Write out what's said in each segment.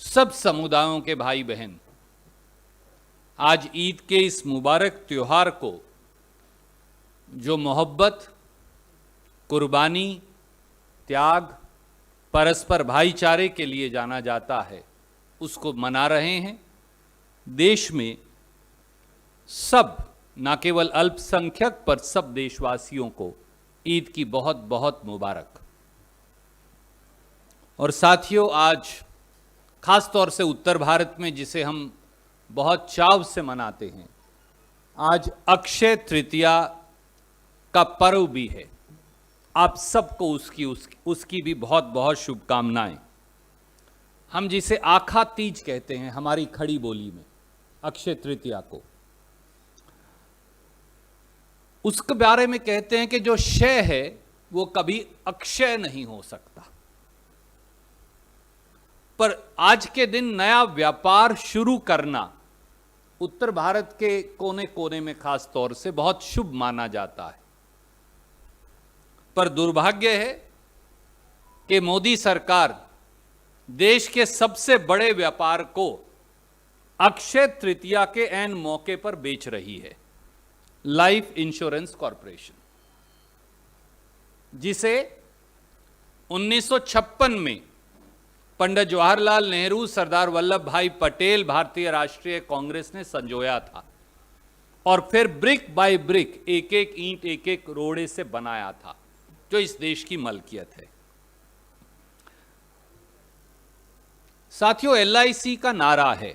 सब समुदायों के भाई बहन आज ईद के इस मुबारक त्योहार को जो मोहब्बत, कुर्बानी, त्याग, परस्पर भाईचारे के लिए जाना जाता है, उसको मना रहे हैं। देश में सब, न केवल अल्पसंख्यक पर सब देशवासियों को ईद की बहुत बहुत मुबारक। और साथियों, आज खास तौर से उत्तर भारत में, जिसे हम बहुत चाव से मनाते हैं, आज अक्षय तृतीया का पर्व भी है। आप सबको उसकी भी बहुत बहुत शुभकामनाएं। हम जिसे आखा तीज कहते हैं हमारी खड़ी बोली में, अक्षय तृतीया को, उसके बारे में कहते हैं कि जो क्षय है वो कभी अक्षय नहीं हो सकता। पर आज के दिन नया व्यापार शुरू करना उत्तर भारत के कोने कोने में खास तौर से बहुत शुभ माना जाता है। पर दुर्भाग्य है कि मोदी सरकार देश के सबसे बड़े व्यापार को अक्षय तृतीया के ऐन मौके पर बेच रही है, लाइफ इंश्योरेंस कॉरपोरेशन, जिसे 1956 में पंडित जवाहरलाल नेहरू, सरदार वल्लभ भाई पटेल, भारतीय राष्ट्रीय कांग्रेस ने संजोया था और फिर ब्रिक बाय ब्रिक, एक एक ईंट, एक एक रोड़े से बनाया था, जो इस देश की मलकियत है। साथियों, एलआईसी का नारा है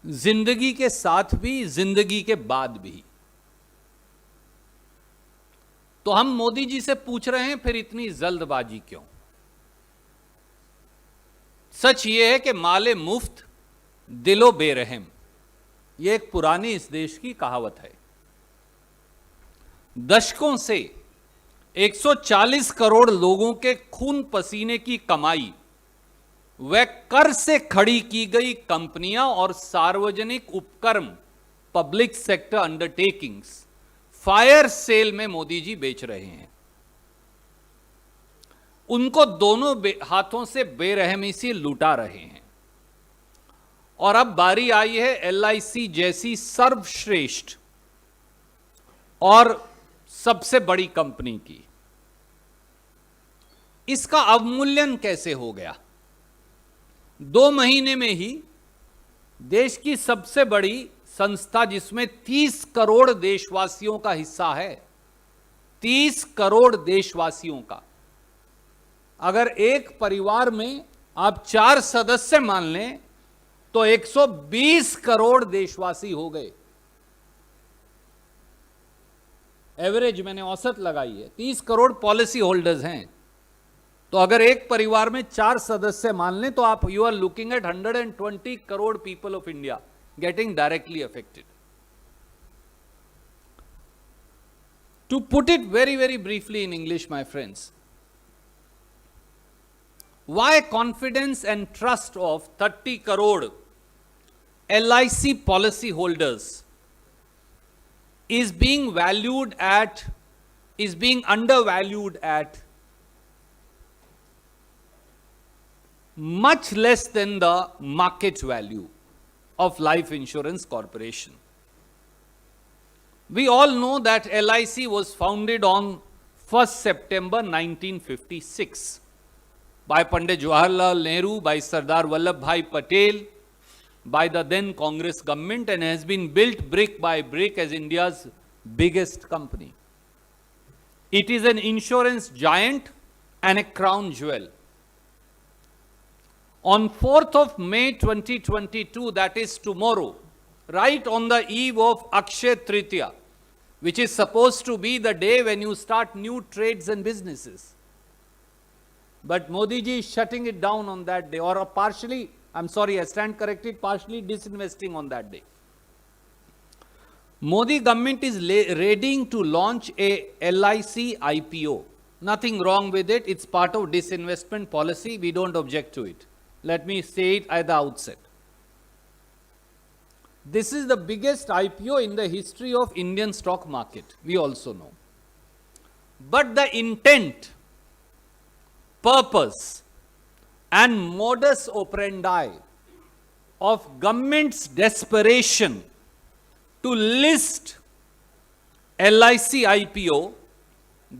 जिंदगी के साथ भी, जिंदगी के बाद भी। तो हम मोदी जी से पूछ रहे हैं, फिर इतनी जल्दबाजी क्यों? सच यह है कि माले मुफ्त दिलो बेरहम, यह एक पुरानी इस देश की कहावत है। दशकों से 140 करोड़ लोगों के खून पसीने की कमाई, वह कर से खड़ी की गई कंपनियां और सार्वजनिक उपक्रम, public sector undertakings, fire cell में मोदी जी बेच रहे हैं। उनको दोनों हाथों से बेरहमी से लूटा रहे हैं। और अब बारी आई है एलआईसी जैसी सर्वश्रेष्ठ और सबसे बड़ी कंपनी की। इसका अवमूल्यन कैसे हो गया? 2 महीने में ही देश की सबसे बड़ी संस्था, जिसमें 30 करोड़ देशवासियों का हिस्सा है, 30 करोड़ देशवासियों का, अगर एक परिवार में आप 4 सदस्य मान लें तो 120 करोड़ देशवासी हो गए। एवरेज मैंने औसत लगाई है, 30 करोड़ पॉलिसी होल्डर्स हैं। तो अगर एक परिवार में 4 सदस्य मान लें तो आप you are looking at 120 crore people of India getting directly affected. To put it very very briefly in English, my friends, why confidence and trust of 30 crore LIC policy holders is being undervalued at much less than the market value of life insurance corporation. We all know that LIC was founded on 1st September 1956 by Pandit Jawaharlal Nehru, by Sardar Vallabh Bhai Patel, by the then Congress government, and has been built brick by brick as India's biggest company. It is an insurance giant and a crown jewel. On 4th of May 2022, that is tomorrow, right on the eve of Akshay Tritiya, which is supposed to be the day when you start new trades and businesses. But Modi ji is shutting it down on that day, or partially, I'm sorry, I stand corrected, partially disinvesting on that day. Modi government is readying to launch a LIC IPO. Nothing wrong with it. It's part of disinvestment policy. We don't object to it. Let me say it at the outset. This is the biggest IPO in the history of Indian stock market. We also know. But the intent, purpose, and modus operandi of government's desperation to list LIC IPO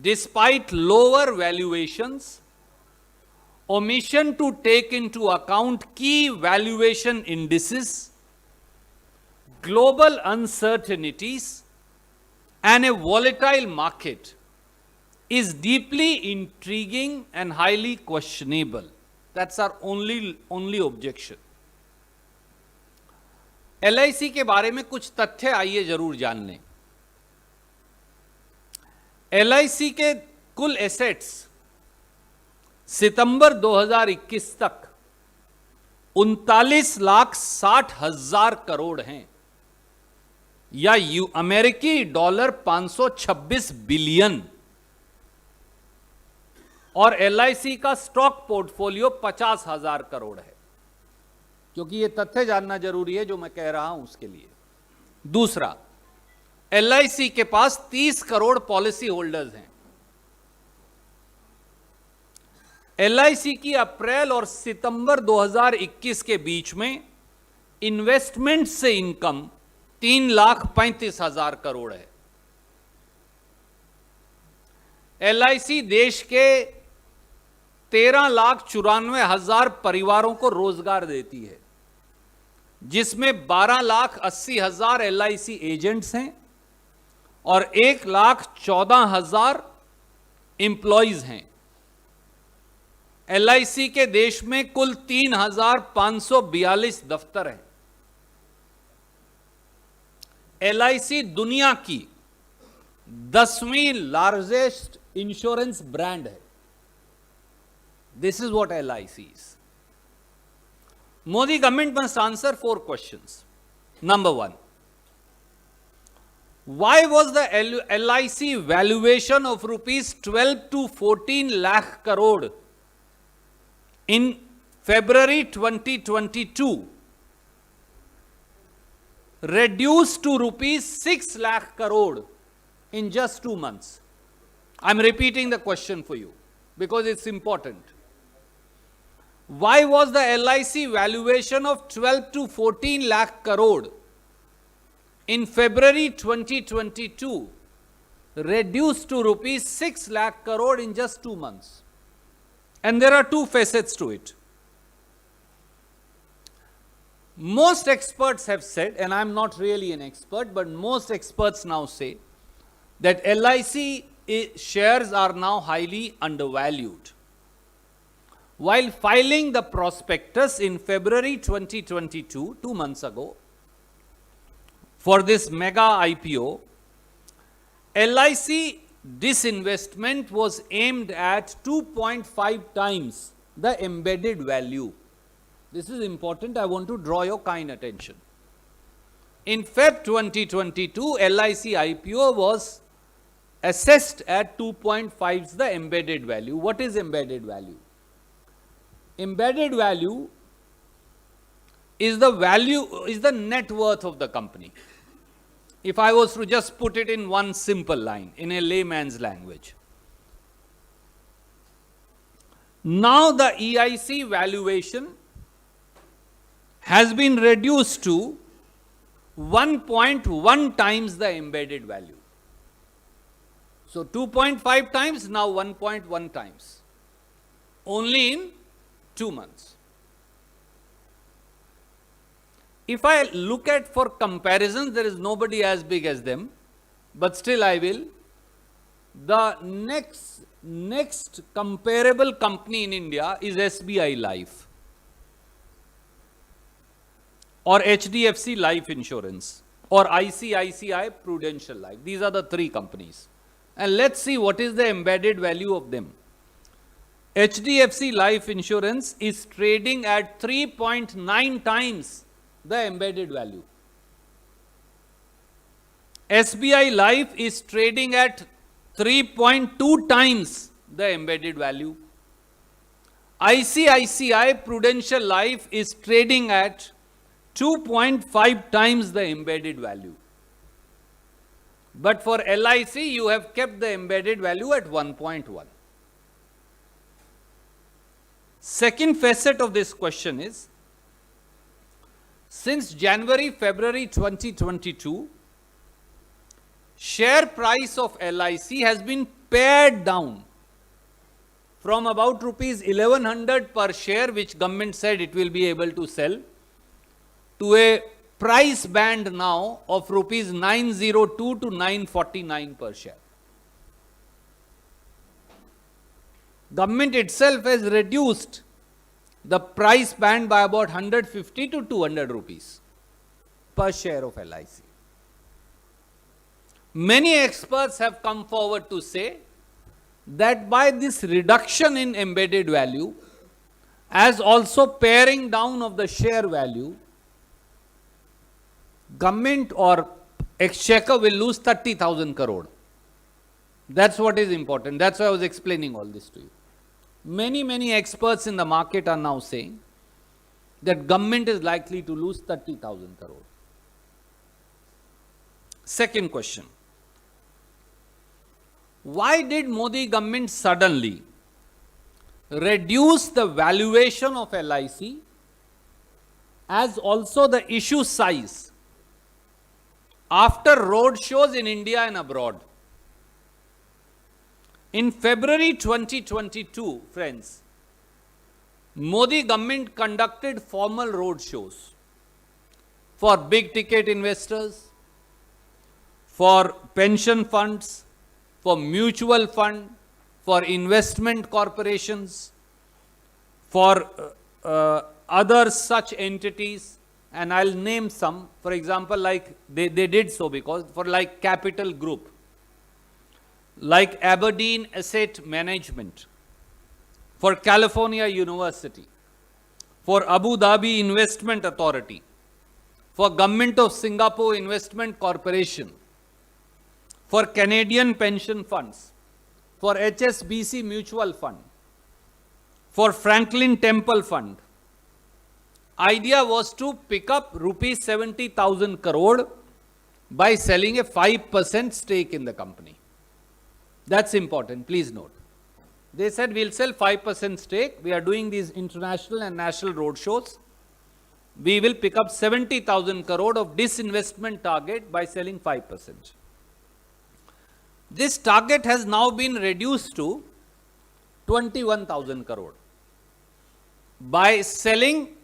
despite lower valuations, omission to take into account key valuation indices, global uncertainties, and a volatile market is deeply intriguing and highly questionable. That's our only objection. LIC के बारे में कुछ तथ्य आइए जरूर जान लें. LIC के कुल एसेट्स सितंबर 2021 तक 39,60,000 करोड़ हैं, या अमेरिकी डॉलर 526 बिलियन. और LIC का स्टॉक पोर्टफोलियो 50,000 करोड़ है. क्योंकि यह तथ्य जानना जरूरी है जो मैं कह रहा हूं उसके लिए. दूसरा, LIC के पास 30 करोड़ पॉलिसी होल्डर्स हैं. LIC की अप्रैल और सितंबर 2021 के बीच में इन्वेस्टमेंट से इनकम 3,35,000 करोड़ है. LIC देश के 13,94,000 परिवारों को रोजगार देती है, जिसमें 12,80,000 LIC एजेंट्स हैं और 1,14,000 एम्प्लॉइज हैं. LIC के देश में कुल 3,542 दफ्तर हैं. LIC दुनिया की 10वीं लार्जेस्ट इंश्योरेंस ब्रांड है. This is what LIC is. Modi government must answer 4 questions. Number 1, why was the LIC valuation of rupees 12 to 14 lakh crore in February 2022 reduced to rupees 6 lakh crore in just 2 months? I'm repeating the question for you because it's important. Why was the LIC valuation of 12 to 14 lakh crore in February 2022 reduced to rupees 6 lakh crore in just 2 months? And there are 2 facets to it. Most experts have said, and I'm not really an expert, but most experts now say that LIC shares are now highly undervalued. While filing the prospectus in February 2022, 2 months ago, for this mega IPO, LIC disinvestment was aimed at 2.5 times the embedded value. This is important. I want to draw your kind attention. In Feb 2022, LIC IPO was assessed at 2.5 the embedded value. What is embedded value? Embedded value is the net worth of the company. If I was to just put it in one simple line, in a layman's language. Now the EIC valuation has been reduced to 1.1 times the embedded value. So 2.5 times, now 1.1 times. Only in 2 months. If I look at for comparisons, there is nobody as big as them, but still I will. The next comparable company in India is SBI Life or HDFC Life Insurance or ICICI Prudential Life. These are the 3 companies. And let's see what is the embedded value of them. HDFC Life Insurance is trading at 3.9 times the embedded value. SBI Life is trading at 3.2 times the embedded value. ICICI Prudential Life is trading at 2.5 times the embedded value. But for LIC, you have kept the embedded value at 1.1. Second facet of this question is, since January, February 2022, share price of LIC has been pared down from about rupees 1100 per share, which government said it will be able to sell, to a price band now of rupees 902 to 949 per share. Government itself has reduced the price band by about 150 to 200 rupees per share of LIC. Many experts have come forward to say that by this reduction in embedded value, as also paring down of the share value, government or exchequer will lose 30,000 crore. That's what is important. That's why I was explaining all this to you. Many experts in the market are now saying that government is likely to lose 30,000 crore. Second question. Why did Modi government suddenly reduce the valuation of LIC as also the issue size after road shows in India and abroad? In February 2022, friends, Modi government conducted formal road shows for big ticket investors, for pension funds, for mutual fund, for investment corporations, for other such entities, and I'll name some. For example, like they did so because for like Capital Group, like Aberdeen Asset Management, for California University, for Abu Dhabi Investment Authority, for Government of Singapore Investment Corporation, for Canadian Pension Funds, for HSBC Mutual Fund, for Franklin Temple Fund. Idea was to pick up rupees 70,000 crore by selling a 5% stake in the company. That's important, please note. They said we'll sell 5% stake. We are doing these international and national road shows. We will pick up 70,000 crore of disinvestment target by selling 5%. This target has now been reduced to 21,000 crore by selling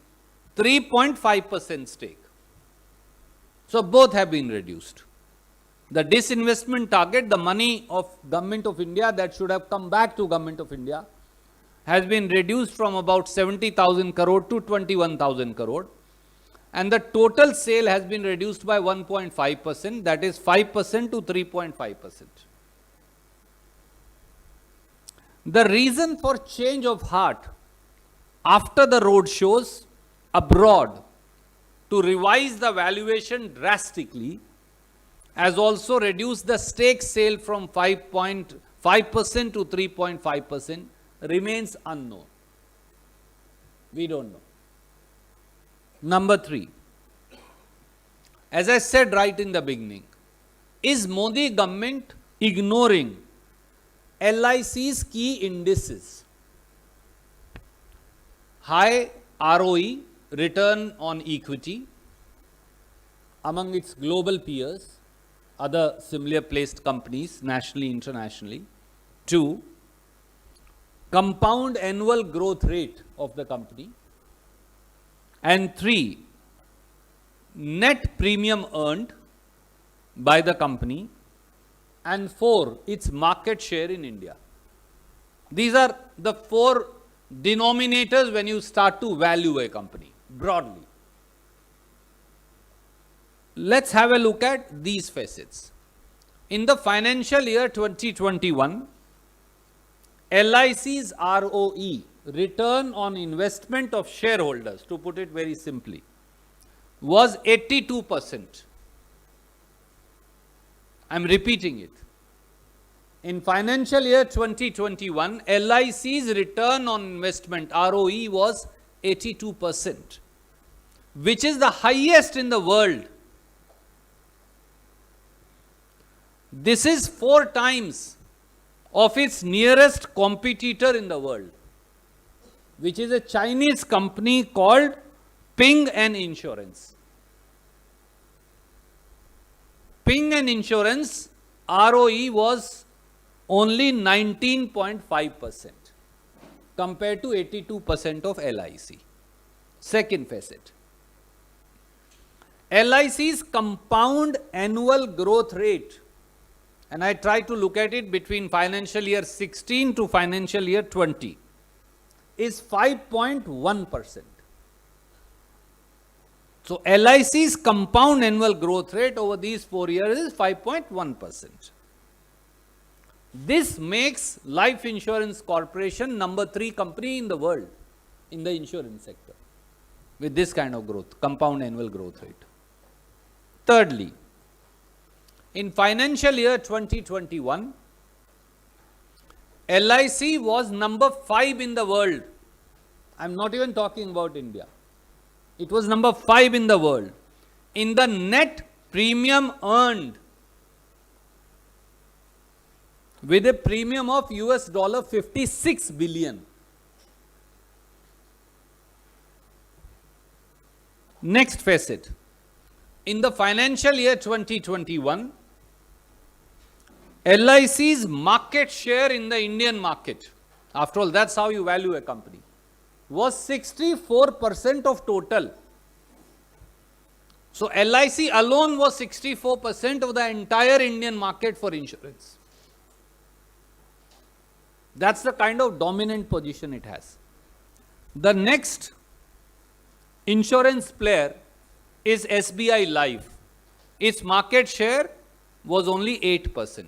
3.5% stake. So both have been reduced. The disinvestment target, the money of Government of India that should have come back to Government of India, has been reduced from about 70,000 crore to 21,000 crore. And the total sale has been reduced by 1.5%, that is 5% to 3.5%. The reason for change of heart after the road shows abroad to revise the valuation drastically has also reduced the stake sale from 5.5% to 3.5% remains unknown. We don't know. Number 3, as I said right in the beginning, is Modi government ignoring LIC's key indices? High ROE, return on equity, among its global peers, other similar placed companies, nationally, internationally. 2, compound annual growth rate of the company. And 3, net premium earned by the company. And 4, its market share in India. These are the 4 denominators when you start to value a company, broadly. Let's have a look at these facets. In the financial year 2021, LIC's ROE, return on investment of shareholders, to put it very simply, was 82%. I'm repeating it. In financial year 2021, LIC's return on investment, ROE, was 82%, which is the highest in the world. This is 4 times of its nearest competitor in the world. which is a Chinese company called Ping and Insurance. Ping and Insurance ROE was only 19.5% compared to 82% of LIC. Second facet. LIC's compound annual growth rate, and I try to look at it between financial year 16 to financial year 20, is 5.1%. So LIC's compound annual growth rate over these 4 years is 5.1%. This makes Life Insurance Corporation number 3 company in the world in the insurance sector with this kind of growth, compound annual growth rate. Thirdly, in financial year 2021, LIC was number 5 in the world. I am not even talking about India. It was number 5 in the world in the net premium earned, with a premium of $56 billion. Next facet. In the financial year 2021, LIC's market share in the Indian market, after all, that's how you value a company, was 64% of total. So LIC alone was 64% of the entire Indian market for insurance. That's the kind of dominant position it has. The next insurance player is SBI Life. Its market share was only 8%.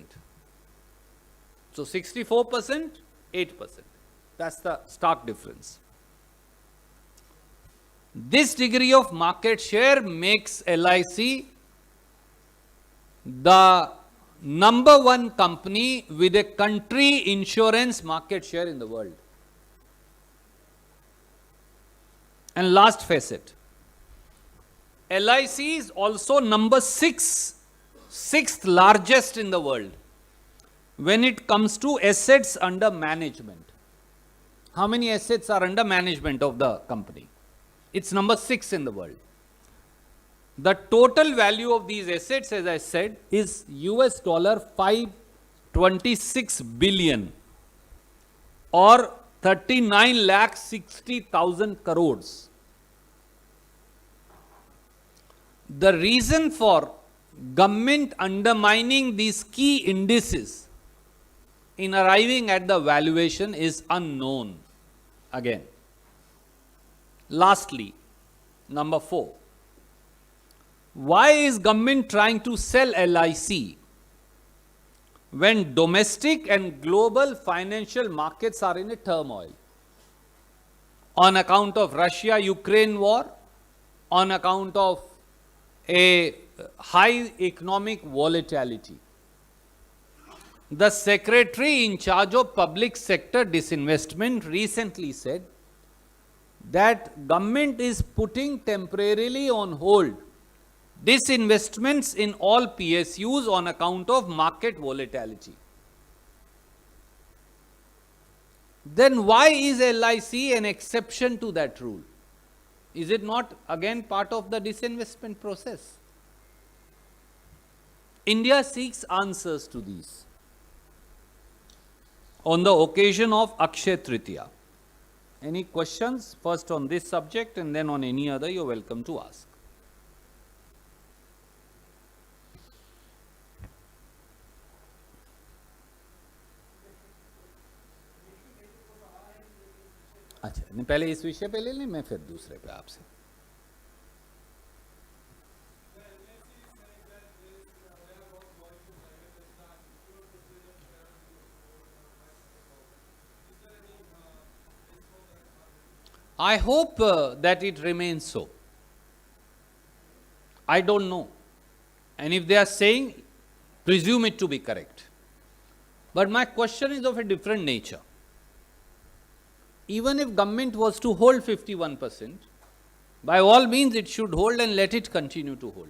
So 64%, 8%. That's the stark difference. This degree of market share makes LIC the number 1 company with a country insurance market share in the world. And last facet, LIC is also number 6, 6th largest in the world when it comes to assets under management. How many assets are under management of the company? It's number 6 in the world. The total value of these assets, as I said, is $526 billion or 39,60,000 crores. The reason for government undermining these key indices in arriving at the valuation is unknown. Again. Lastly, number 4. Why is government trying to sell LIC when domestic and global financial markets are in a turmoil? On account of Russia-Ukraine war, on account of a high economic volatility. The secretary in charge of public sector disinvestment recently said that government is putting temporarily on hold disinvestments in all PSUs on account of market volatility. Then why is LIC an exception to that rule? Is it not again part of the disinvestment process? India seeks answers to these on the occasion of Akshaya Tritiya. Any questions first on this subject and then on any other, you're welcome to ask. अच्छा, नहीं पहले इस विषय पे ले लें, मैं फिर दूसरे पे आपसे. I hope that it remains so. I don't know. And if they are saying, presume it to be correct. But my question is of a different nature. Even if government was to hold 51%, by all means it should hold and let it continue to hold.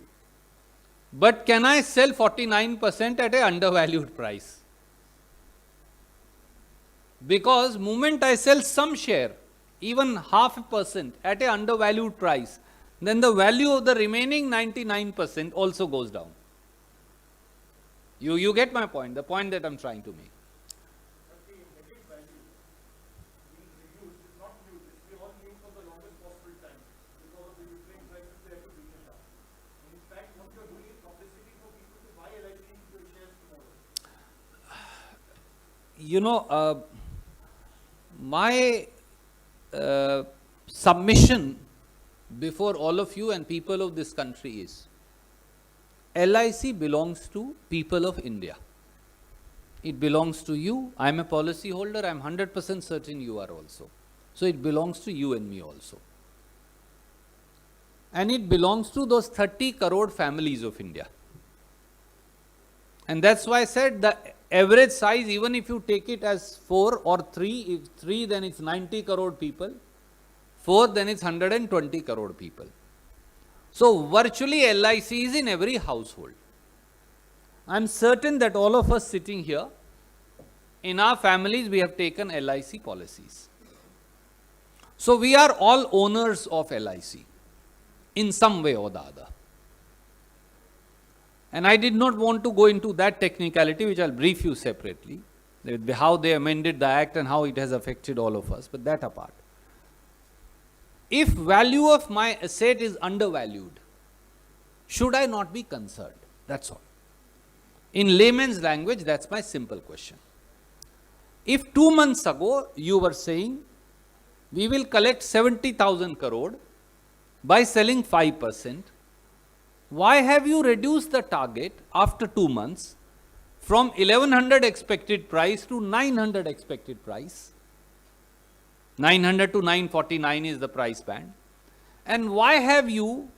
But can I sell 49% at an undervalued price? Because moment I sell some share, even 0.5% at a undervalued price, then the value of the remaining 99% also goes down. You get my point, the point that I'm trying to make. But the negative value being reduced is not used. It's the all used for the longest possible time. Because of the Ukraine crisis, they have to bring it up. In fact, what you're doing is publicity for people to buy LIC shares tomorrow. You know, my submission before all of you and people of this country is, LIC belongs to people of India. It belongs to you. I am a policy holder. I am 100% certain you are also. So it belongs to you and me also. And it belongs to those 30 crore families of India. And that's why I said the average size, even if you take it as 4 or 3, if 3 then it's 90 crore people, 4 then it's 120 crore people. So virtually LIC is in every household. I am certain that all of us sitting here, in our families we have taken LIC policies. So we are all owners of LIC in some way or the other. And I did not want to go into that technicality, which I'll brief you separately, how they amended the act and how it has affected all of us, but that apart. If value of my asset is undervalued, should I not be concerned? That's all. In layman's language, that's my simple question. If 2 months ago you were saying, we will collect 70,000 crore by selling 5%, why have you reduced the target after 2 months from 1100 expected price to 900 expected price? 900 to 949 is the price band. And why have you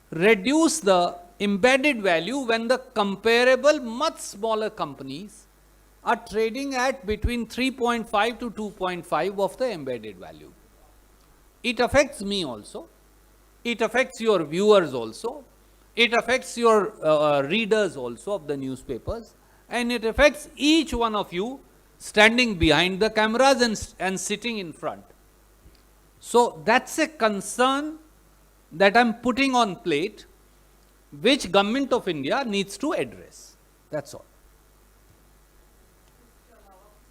reduced the embedded value when the comparable much smaller companies are trading at between 3.5 to 2.5 of the embedded value? It affects me also. It affects your viewers also. It affects your readers also of the newspapers. And it affects each one of you standing behind the cameras and sitting in front. So that's a concern that I'm putting on plate, which Government of India needs to address. That's all.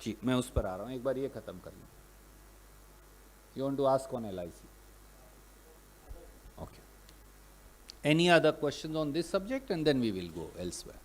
जी मैं उस पर आ रहा हूँ, एक बार ये खत्म कर लूँ. You want to ask on LIC? Okay. Any other questions on this subject, and then we will go elsewhere.